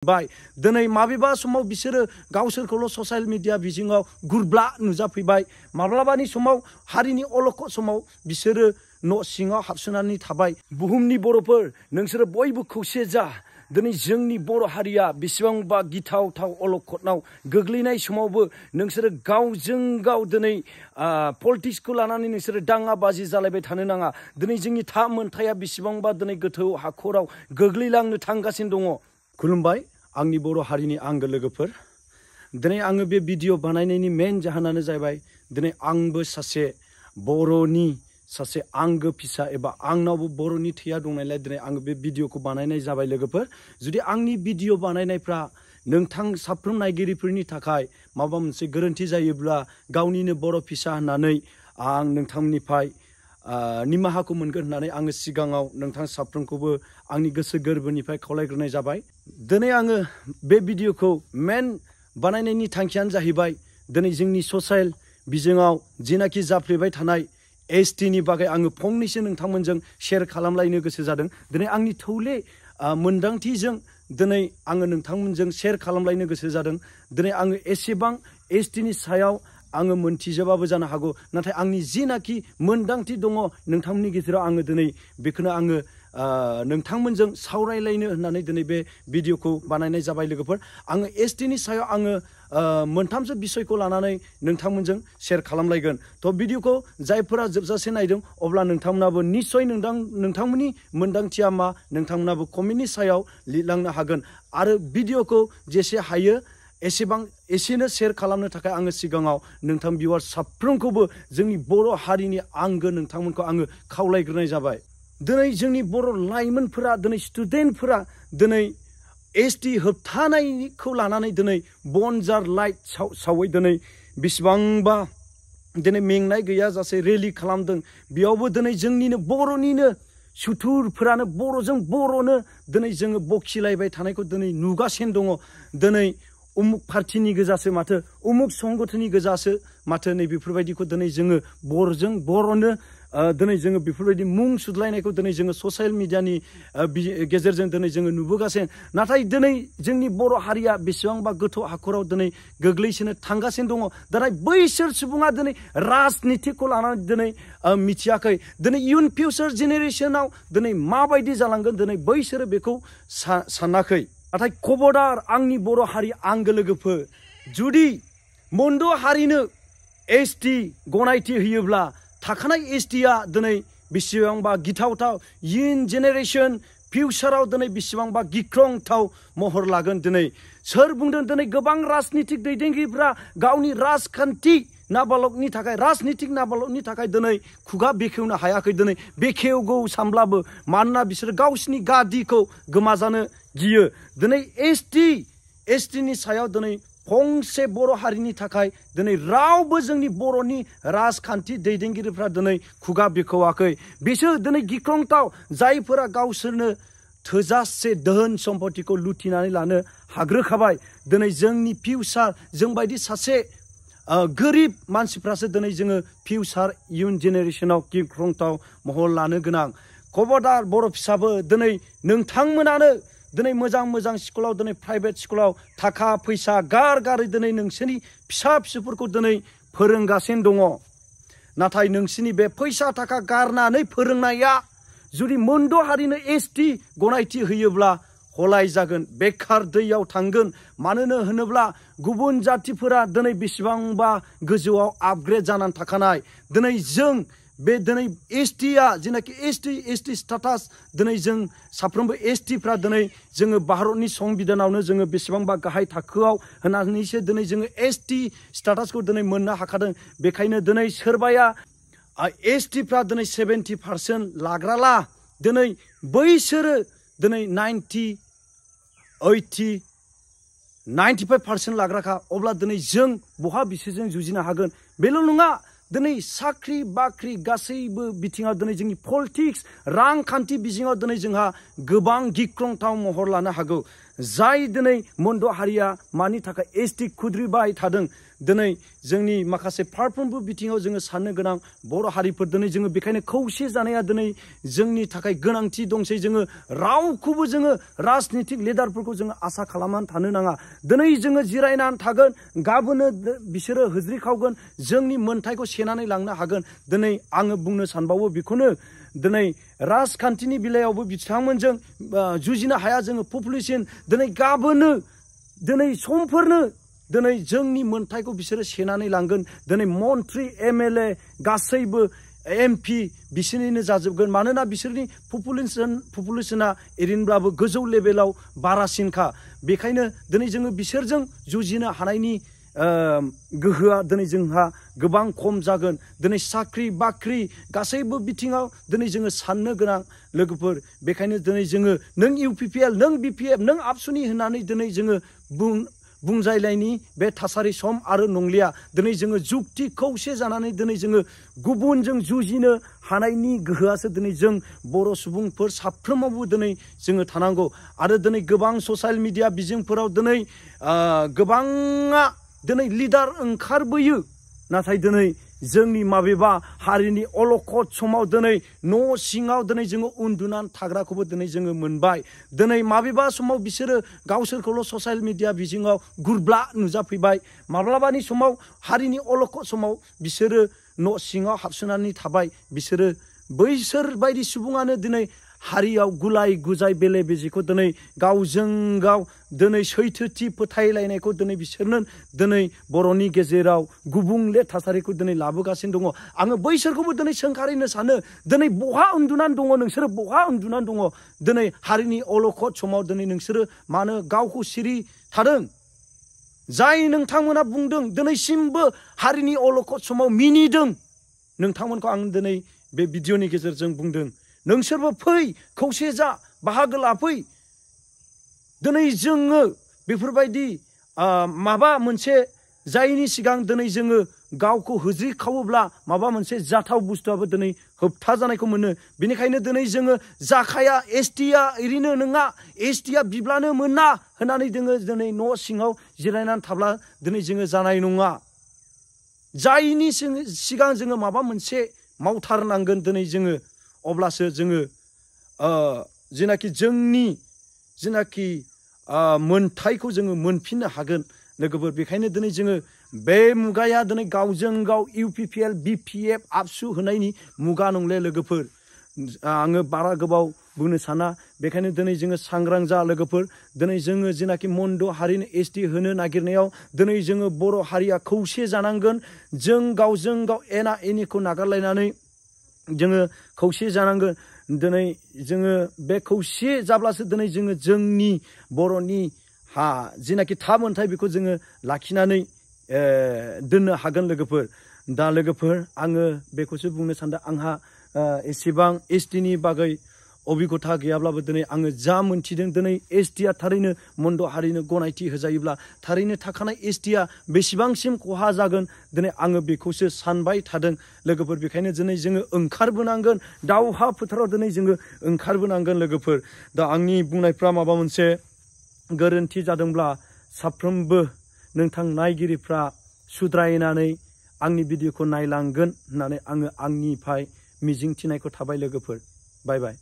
बाय दिनै माबेबा समाव बिसोरो गावसोरखौल' ससियेल मिडिया बिजोङाव गुरब्ला नुजाफैबाय माब्लाबानि समाव हारिनि अलख' समाव बिसोरो न' सिङाव हाबसोनानै थाबाय बुहुमनि बर'फोर नोंसोरो बयबो खौसे जा दिनै जोंनि बर' हारिया बेसेबांबा गिथावथाव अलखदनाव गोग्लैनाय समावबो नोंसोरो गावजों गाव दिनै पलिटिक्सखौ लानानै नोंसोरो दाङाबाजि जालायबाय थानो नाङा दिनै जोंनि मोनथाया बेसेबांबा दिनै गोथौ हाखराव गोग्लैलांनो थांगासिनो दङ खुलुमबाय आंनि बर' हारिनि आंगो लोगोफोर दिनै आङो बे भिडिअ बानायनायनि मेन जाहोनानो जाहैबाय दिनै आंबो सासे बर'नि सासे आंगो फिसा एबा आंनावबो बर'नि थैया दंनायलाय दिनै आङो बे भिडिअखौ बानायनाय जाबाय लोगोफोर जुदि आंनि भिडिअ बानायनायफ्रा नोंथां साफ्रोम नायगिरिफोरनि थाखाय माबा मोनसे गोरोन्थि जायोब्ला गावनिनो बर' फिसा होननानै आं नोंथांनिफ्राय निमाहाखौ मोनगोन होननानै आङो सिगाङाव नोंथां साफ्रोमखौबो आंनि गोसो गोरबोनिफ्राय खावलायग्रोनाय जाबाय दिनै आङो बे भिडिअखौ मेन बानायनायनि थांखियानो जाहैबाय दिनै जोंनि ससियेल बिजोङाव जिनाखि जाफ्लेबाय थानाय एसटिनि बागै आङो फंनैसो नोंथांमोनजों शेयार खालामलायनो गोसो जादों दिनै आंनि थौले मोनदांथिजों दिनै आङो नोंथांमोनजों शेयार खालामलायनो गोसो जादों दिनै आङो एसेबां एसटिनि सायाव आङो मोनथिजोबाबो जानो हागौ नाथाय आंनि जिनाखि मोनदांथि दङ नोंथांमोननि गेजेराव आङो दिनै बेखौनो आङो नोंथांमोनजों सावरायलायनो होननानै दिनै बे भिडिअखौ बानायनाय जाबाय लोगोफोर आङो एसटिनि सायाव आङो मोनथामसो बिसयखौ लानानै नोंथांमोनजों शेयार खालामलायगोन थ' भिडिअखौ जायफोरा जोबजासे नायदों अब्ला नोंथांमोनाबो निस्सय नोंथांमोननि मोनदांथिया मा नोंथांमोनाबो कमेन्टनि सायाव लिरलांनो हागोन आरो भिडिअखौ जेसे हायो एसेनो शेयार खालामनो थाखाय आङो सिगाङाव नोंथां भिउवार साफ्रोमखौबो जोंनि बर' हारिनि आंगो नोंथांमोनखौ आङो खावलायग्रोनाय जाबाय दिनै जोंनि बर' लाइमोनफोरा दिनै स्टुडेन्टफोरा दिनै एसटि होबथानायखौ लानानै दिनै बनजार लाइट सावै दिनै बेसेबांबा दिनै मेंनाय गैयाजासे रेलि खालामदों बेयावबो दिनै जोंनिनो बर'निनो सुथुरफोरानो बर'जों बर'नो दिनै जोङो बखिलायबाय थानायखौ दिनै नुगासिनो दङ दिनै उमुक पार्टिनि गोजासो माथो उमुक संगठननि गोजासो माथो नै बेफोरबायदिखौ दिनै जोङो बर'जों बर'नो दिनै जोङो बेफोरबायदि मुं सुदलायनायखौ दिनै जोङो ससियेल मिडियानि गेजेरजों दिनै जोङो नुबोगासिनो नाथाय दिनै जोंनि बर' हारिया बेसेबांबा गोथौ हाखराव दिनै गोग्लैसोनो थांगासिनो दङ दिनै बैसोर सुबुङा दिनै राजनितिखौ लानानै दिनै मिथियाखै दिनै इयुन फिउचार जेनेरेसनाव दिनै माबायदि जालांगोन दिनै बैसोरो बेखौ सानाखै नाथाय खबरदार आंनि बर' हारि आंगो लोगोफोर जुदि मोनद' हारिनो एसटि गनायथि होयोब्ला थाखानाय एसटिया दिनै बेसेबांबा गिथावथाव इयुन जेनेरेसन फिउचाराव दिनै बेसेबांबा गिख्रंथाव महर लागोन दिनै सोर बुंदों दिनै गोबां राजनितिक दैदेनगिरिफ्रा गावनि राजखान्थि राजनितिक नाबालकनि थाखाय दिनै खुगा बेखेवनो हायाखै दिनै बेखेवगौ सानब्लाबो मानोना बिसोरो गावसिनि गादिखौ गोमाजानो गियो दिनै एसटिनि सायाव दिनै फंसे बर' हारिनि थाखाय दिनै रावबो जोंनि बर'नि राजखान्थि दैदेनगिरिफ्रा दिनै खुगा बेखेवाखै बिसोर दिनै गिख्रंथाव जायफोरा गावसोरनो थोजासे धोन सम्पतिखौ लुथिनानै लानो हाग्रोखाबाय दिनै जोंनि फिउचार जोंबायदि सासे गोरिब मानसिफ्रासो दिनै जोङो फिउचार इयुन जेनेरेसनाव गिख्रंथाव महर लानो गोनां खबरदार बर' फिसाबो दिनै नोंथांमोनानो दिनै मोजां स्कुलाव दिनै प्राइभेट स्कुलाव थाखा फैसा गारै दिनै नोंसोरनि फिसाफोरखौ दिनै फोरोंगासिनो दङ नाथाय नोंसोरनि बे फैसा थाखा गारनानै फोरोंनाया जुदि मोनद' हारिनो एसटि गनायथि होयोब्ला हलाय जागोन बेखार दैयाव थांगोन मानो होनोब्ला गुबुन जातिफोरा दिनै बेसेबांबा गोजौआव आपग्रेड जानानै थाखानाय दिनै जों बे दिनै एसटिया जेनाखि एसटि स्टेटास दिनै जों साफ्रोमबो एसटिफ्रा दिनै जोङो भारतनि संबिधानावनो जोङो बेसेबांबा गाहाय थाखोआव होनानैसो दिनै जोङो एसटि स्टेटासखौ दिनै मोननो हाखादों बेखायनो दिनै सोरबाया एसटिफ्रा दिनै 70% लाग्राला दिनै बैसोरो दिनै 95% लाग्राखा अब्ला दिनै जों बहा बिसोरजों जुजिनो हागोन बेल' नङा दिनै साख्रि बाख्रि गासैबो बिथिङाव दिनै जोंनि पलिटिक्स रांखान्थि बिथिङाव दिनै जोंहा गोबां गिख्रंथाव महर लानो हागौ जाय दिनै मन्द हारिया मानि थाखाय एसटि खुद्रिबाय थादों दिनै जोंनि माखासे फारफ्रोमबो बिथिङाव जोङो साननो गोनां बर' हारिफोर दिनै जोङो बेखायनो खौसे जानाया दिनै जोंनि थाखाय गोनांथि दंसै जोङो रावखौबो जोङो राजनितिक लिडारफोरखौ जोङो आसा खालामनानै थानो नाङा दिनै जोङो जिरायनानै थागोन गाबोनो बिसोरो होज्रिखावगोन जोंनि मोन्थायखौ सेनानै लांनो हागोन दिनै आङो बुंनो सानबावो बेखौनो दिनै राजखान्थिनि बेलायावबो बिथांमोनजों जुजिनो हाया जोङो पपुलेसन दिनै गाबोनो दिनै समफोरनो दिनै जोंनि मोन्थायखौ बिसोरो सेनानै लांगोन दिनै मन्त्रि एमएलए गासैबो एमपि बिसोरनिनो जाजोबगोन मानोना बिसोरनि पपुलेसना एरैनोब्लाबो गोजौ लेभेलाव बारासिनखा बेखायनो दिनै जोङो बिसोरजों जुजिनो हानायनि गोहोआ दिनै जोंहा गोबां खम जागोन दिनै साख्रि बाख्रि गासैबो बिथिङाव दिनै जोङो साननो गोनां लोगोफोर बेखायनो दिनै जोङो नों इउपिपिएल नों बिपिएफ नों आबसुनि होननानै दिनै जोङो बुंजायलायनि बे थासारि सम आरो नंलिया दिनै जोङो जुक्ति खौसे जानानै दिनै जोङो गुबुनजों जुजिनो हानायनि गोहोआसो दिनै जों बर' सुबुंफोर साफ्रोमावबो दिनै जोङो थानांगौ आरो दिनै गोबां ससियेल मिडिया बिजोंफोराव दिनै गोबाङा दिनै लिडार ओंखारबोयो नाथाय दिनै जोंनि माबेबा हारिनि अलखद समाव दिनै न' सिङाव दिनै जोङो उन्दुनानै थाग्राखौबो दिनै जोङो मोनबाय दिनै माबेबा समाव बिसोरो गावसोरखौल' ससियेल मिडिया बिजोङाव गुरब्ला नुजाफैबाय माब्लाबानि समाव हारिनि अलखद समाव बिसोरो न' सिङाव हाबसोनानै थाबाय बिसोरो बैसोर बायदि सुबुङानो दिनै हारियाव गुलाय गुजाय बेले बेजेखौ दिनै गावजों गाव दिनै सैथोथि फोथायलायनायखौ दिनै बिसोरनो दिनै बर'नि गेजेराव गुबुंले थासारिखौ दिनै लाबोगासिनो दङ आङो बैसोरखौबो दिनै सोंखारिनो सानो दिनै बहा उन्दुनानै दङ नोंसोरो बहा उन्दुनानै दङ दिनै हारिनि अलखद समाव दिनै नोंसोरो मानो गावखौ सिरि थादों जाय नोंथांमोना बुंदों दिनैसिमबो हारिनि अलखद समाव मिनिदों नोंथांमोनखौ आं दिनै बे भिडिअनि गेजेरजों बुंदों नोंसोरबो फै खौसे जा बाहागो लाफै दिनै जोङो बेफोरबायदि माबा मोनसे जायनि सिगां दिनै जोङो गावखौ होज्रिखावोब्ला माबा मोनसे जाथाव बुस्थुआबो दिनै होबथा जानायखौ मोनो बेनिखायनो दिनै जोङो जाखाया एसटिया ओरैनो नङा एसटिया बिब्लानो मोना होननानै जोङो दिनै न' सिङाव जिरायनानै थाब्ला दिनै जोङो जानाय नङा जायनि सिगां जोङो माबा मोनसे मावथारनांगोन दिनै जोङो अब्लासो जोङो जेनाखि जोंनि जेनाखि मोन्थायखौ जोङो मोनफिननो हागोन लोगोफोर बेखायनो दिनै जोङो बे मुगाया दिनै गावजों गाव इउपिपिएल बिपिएफ आबसु होनायनि मुगा नंले लोगोफोर आङो बारा गोबाव बुंनो साना बेखायनो दिनै जोङो सांग्रां जा लोगोफोर दिनै जोङो जेनाखि मन्द हारिनो एसटि होनो नागिरनायाव दिनै जोङो बर' हारिया खौसे जानांगोन जों गावजों गाव एना एनिखौ नागारलायनानै जोङो खौसे जानांगोन दिनै जोङो बे खौसे जाब्लासो दिनै जोङो जोंनि बर'नि जेनाखि था मोन्थाय बेखौ जोङो लाखिनानै दोननो हागोन लोगोफोर दा लोगोफोर आङो बेखौसो बुंनो सानदों आंहा एसेबां एसटिनि बागै अबिगथा गैयाब्लाबो दिनै आङो जा मोनथिदों दिनै एसटिया थारैनो मन्द हारिनो गनायथि होजायोब्ला थारैनो थाखानाय एसटिया बेसेबांसिम खहा जागोन दिनै आङो बेखौसो सानबाय थादों लोगोफोर बेखायनो दिनै जोङो ओंखारबोनांगोन दावहा फोथाराव दिनै जोङो ओंखारबोनांगोन लोगोफोर दा आंनि बुंनायफ्रा माबा मोनसे गोरोन्थि जादोंब्ला साफ्रोमबो नोंथां नायगिरिफ्रा सुद्रायनानै आंनि भिडिअखौ नायलांगोन होननानै आङो आंनिफ्राय मिजिंथिनायखौ थाबाय लोगोफोर बाय बाय